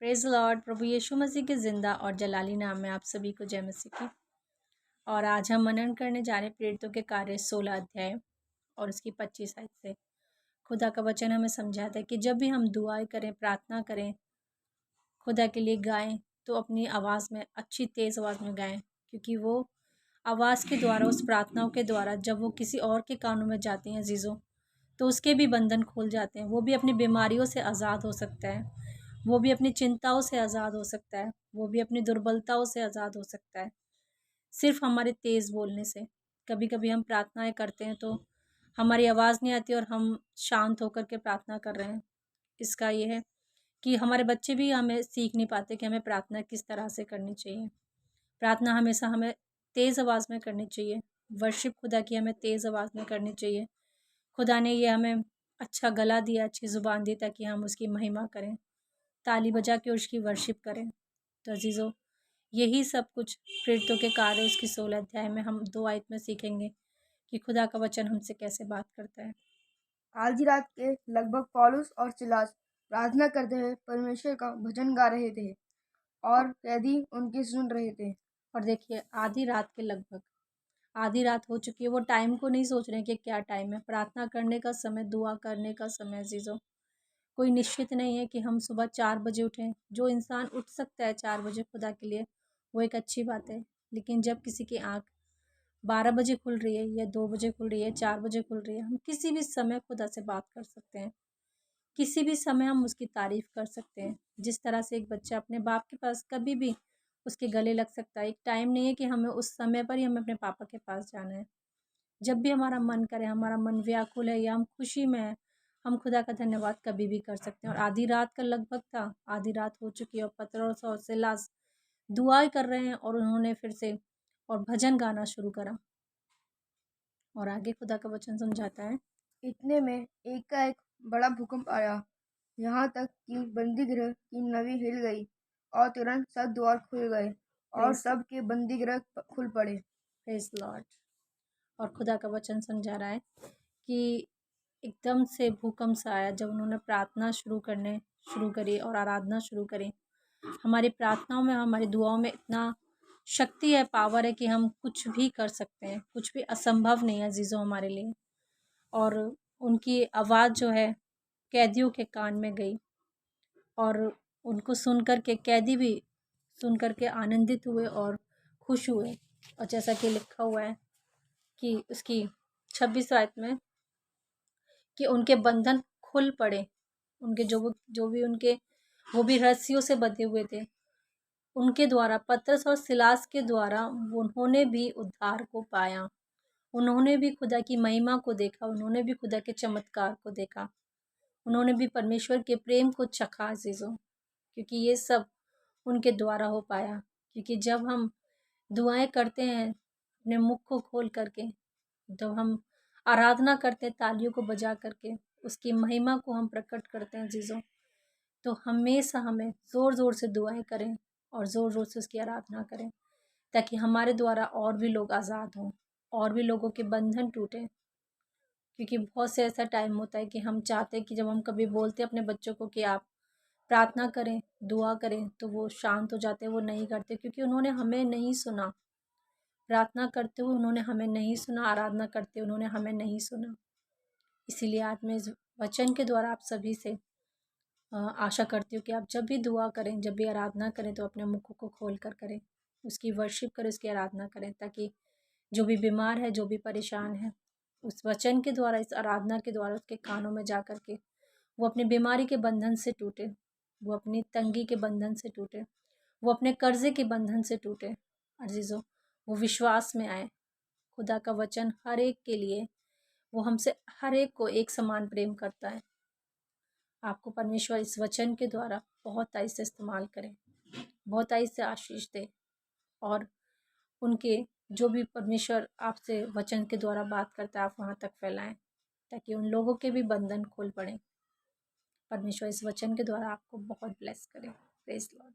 Praise Lord. प्रभु यीशु मसीह के ज़िंदा और जलाली नाम में आप सभी को जय मसीह की। और आज हम मनन करने जा रहे हैं प्रेरितों के कार्य 16 अध्याय और उसकी 25 आयत से। खुदा का वचन हमें समझाता है कि जब भी हम दुआएं करें, प्रार्थना करें, खुदा के लिए गाएं, तो अपनी आवाज़ में अच्छी तेज़ आवाज़ में गाएं, क्योंकि वो आवाज़ के द्वारा, उस प्रार्थनाओं के द्वारा जब वो किसी और के कानों में जाती हैं अजीज़ों, तो उसके भी बंधन खुल जाते हैं। वो भी अपनी बीमारियों से आज़ाद हो सकता है, वो भी अपनी चिंताओं से आज़ाद हो सकता है, वो भी अपनी दुर्बलताओं से आज़ाद हो सकता है, सिर्फ हमारे तेज़ बोलने से। कभी कभी हम प्रार्थनाएं करते हैं तो हमारी आवाज़ नहीं आती और हम शांत होकर के प्रार्थना कर रहे हैं। इसका ये है कि हमारे बच्चे भी हमें सीख नहीं पाते कि हमें प्रार्थना किस तरह से करनी चाहिए। प्रार्थना हमेशा हमें तेज़ आवाज़ में करनी चाहिए। वर्शिप खुदा की हमें तेज़ आवाज़ में करनी चाहिए। खुदा ने ये हमें अच्छा गला दिया, अच्छी ज़ुबान दी, ताकि हम उसकी महिमा करें, ताली बजा के उसकी वर्शिप करें। तो अजीज़ों, यही सब कुछ प्रेरितों के कार्य उसकी 16 अध्याय में हम 2 आयत में सीखेंगे कि खुदा का वचन हमसे कैसे बात करता है। आधी रात के लगभग पौलुस और सिलास प्रार्थना करते हुए परमेश्वर का भजन गा रहे थे और कैदी उनकी सुन रहे थे। और देखिए, आधी रात के लगभग, आधी रात हो चुकी है। वो टाइम को नहीं सोच रहे हैं कि क्या टाइम है। प्रार्थना करने का समय, दुआ करने का समय अजीज़ों, कोई निश्चित नहीं है कि हम सुबह 4 बजे उठें। जो इंसान उठ सकता है 4 बजे खुदा के लिए, वो एक अच्छी बात है। लेकिन जब किसी की आँख 12 बजे खुल रही है या 2 बजे खुल रही है, 4 बजे खुल रही है, हम किसी भी समय खुदा से बात कर सकते हैं। किसी भी समय हम उसकी तारीफ़ कर सकते हैं। जिस तरह से एक बच्चा अपने बाप के पास कभी भी उसके गले लग सकता है। एक टाइम नहीं है कि हमें उस समय पर ही हमें अपने पापा के पास जाना है। जब भी हमारा मन करे, हमारा मन व्याकुल है या हम खुशी में हैं, हम खुदा का धन्यवाद कभी भी कर सकते हैं। और आधी रात का लगभग था, आधी रात हो चुकी है और पतरस और सीलास दुआएं कर रहे हैं और उन्होंने फिर से और भजन गाना शुरू करा। और आगे खुदा का वचन समझाता है। इतने में एकाएक बड़ा भूकंप आया, यहाँ तक कि बंदीगृह की नवी हिल गई और तुरंत सब द्वार खुल गए और प्रेज सबके बंदीगृह खुल पड़े। Praise Lord. और खुदा का वचन समझा रहा है कि एकदम से भूकंप सा आया जब उन्होंने प्रार्थना शुरू करी और आराधना शुरू करी। हमारी प्रार्थनाओं में, हमारी दुआओं में इतना शक्ति है, पावर है कि हम कुछ भी कर सकते हैं। कुछ भी असंभव नहीं है अजीज़ों हमारे लिए। और उनकी आवाज़ जो है कैदियों के कान में गई और उनको सुनकर के कैदी भी सुनकर के आनंदित हुए और खुश हुए। और जैसा कि लिखा हुआ है कि उसकी 26 आयत में कि उनके बंधन खुल पड़े। उनके जो भी उनके वो भी रस्सियों से बंधे हुए थे, उनके द्वारा, पतरस और सिलास के द्वारा, उन्होंने भी उद्धार को पाया। उन्होंने भी खुदा की महिमा को देखा, उन्होंने भी खुदा के चमत्कार को देखा, उन्होंने भी परमेश्वर के प्रेम को चखा अजीज़ों, क्योंकि ये सब उनके द्वारा हो पाया। क्योंकि जब हम दुआएं करते हैं अपने मुख को खोल करके, जब हम आराधना करते हैं तालियों को बजा करके, उसकी महिमा को हम प्रकट करते हैं अजीज़ों, तो हमेशा हमें ज़ोर ज़ोर से दुआएं करें और ज़ोर ज़ोर से उसकी आराधना करें, ताकि हमारे द्वारा और भी लोग आज़ाद हों, और भी लोगों के बंधन टूटें। क्योंकि बहुत से ऐसा टाइम होता है कि हम चाहते हैं कि जब हम कभी बोलते हैं अपने बच्चों को कि आप प्रार्थना करें, दुआ करें, तो वो शांत हो जाते हैं, वो नहीं करते, क्योंकि उन्होंने हमें नहीं सुना। प्रार्थना करते हुए उन्होंने हमें नहीं सुना, आराधना करते हुए उन्होंने हमें नहीं सुना। इसीलिए आज मैं इस वचन के द्वारा आप सभी से आशा करती हूँ कि आप जब भी दुआ करें, जब भी आराधना करें, तो अपने मुखों को खोल कर करें, उसकी वर्शिप करें, उसकी आराधना करें, ताकि जो भी बीमार है, जो भी परेशान है, उस वचन के द्वारा, इस आराधना के द्वारा उसके कानों में जा कर के वो अपनी बीमारी के बंधन से टूटे, वो अपनी तंगी के बंधन से टूटे, वो अपने कर्जे के बंधन से टूटे। अजीज़ों, वो विश्वास में आए। खुदा का वचन हर एक के लिए, वो हमसे हर एक को एक समान प्रेम करता है। आपको परमेश्वर इस वचन के द्वारा बहुत आयत से इस्तेमाल करें, बहुत आयत से आशीष दे, और उनके जो भी परमेश्वर आपसे वचन के द्वारा बात करता है, आप वहाँ तक फैलाएं, ताकि उन लोगों के भी बंधन खोल पड़े। परमेश्वर इस वचन के द्वारा आपको बहुत ब्लेस करे। Praise Lord.